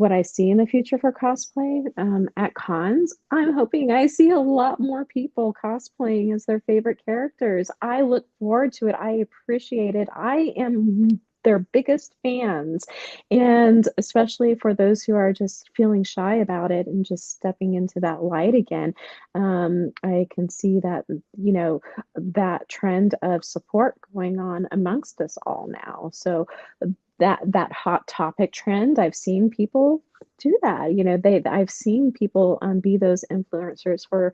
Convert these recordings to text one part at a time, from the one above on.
what I see in the future for cosplay at cons, I'm hoping I see a lot more people cosplaying as their favorite characters. I look forward to it. I appreciate it. I am their biggest fans. And especially for those who are just feeling shy about it and just stepping into that light again, I can see that, that trend of support going on amongst us all now. So that hot topic trend, I've seen people do that. I've seen people be those influencers for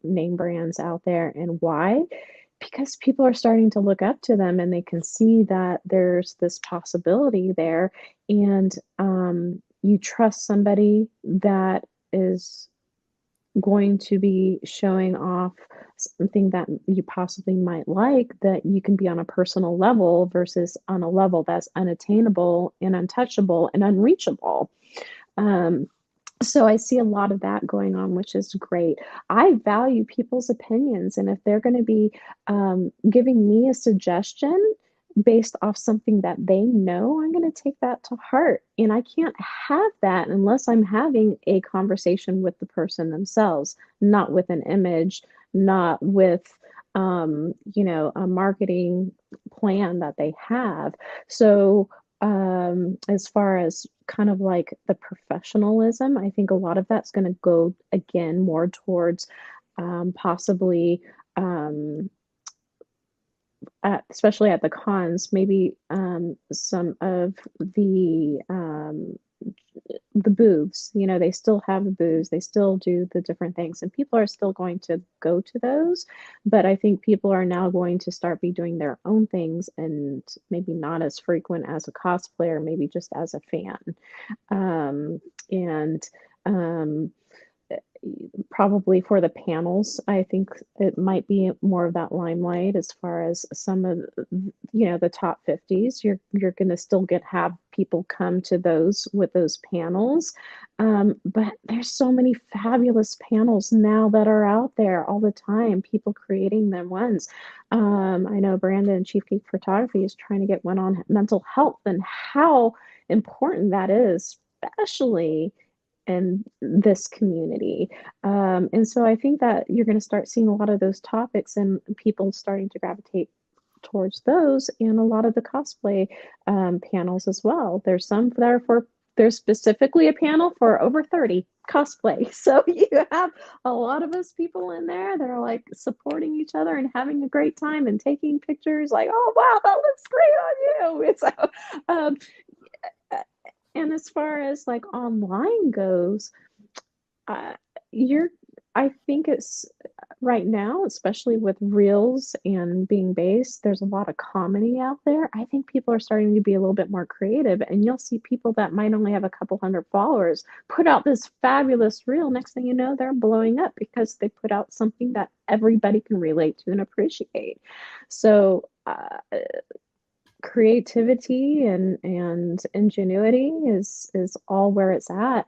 name brands out there. And why? Because people are starting to look up to them and they can see that there's this possibility there. And you trust somebody that is going to be showing off something that you possibly might like, that you can be on a personal level versus on a level that's unattainable and untouchable and unreachable. Um, so I see a lot of that going on, which is great. I value people's opinions, and if they're going to be giving me a suggestion based off something that they know, I'm going to take that to heart. And I can't have that unless I'm having a conversation with the person themselves, not with an image, not with a marketing plan that they have. So as far as kind of like the professionalism, I think a lot of that's going to go again more towards possibly especially at the cons, maybe some of the booths, they still have the booths, they still do the different things, and people are still going to go to those. But I think people are now going to start be doing their own things, and maybe not as frequent as a cosplayer, maybe just as a fan. And probably for the panels, I think it might be more of that limelight as far as some of the top 50s. You're going to still have people come to those with those panels, but there's so many fabulous panels now that are out there all the time. People creating them ones. I know Brandon, Chief Geek Photography, is trying to get one on mental health and how important that is, especially in this community. And so I think that you're going to start seeing a lot of those topics and people starting to gravitate towards those, and a lot of the cosplay panels as well. There's some that are there's specifically a panel for over 30 cosplay. So you have a lot of us people in there that are like supporting each other and having a great time and taking pictures like, oh, wow, that looks great on you. So, um, and as far as like online goes, uh, you're, I think it's right now, especially with reels and being based, there's a lot of comedy out there. I think people are starting to be a little bit more creative, and you'll see people that might only have a couple hundred followers put out this fabulous reel. Next thing you know, they're blowing up because they put out something that everybody can relate to and appreciate. So, creativity and ingenuity is all where it's at.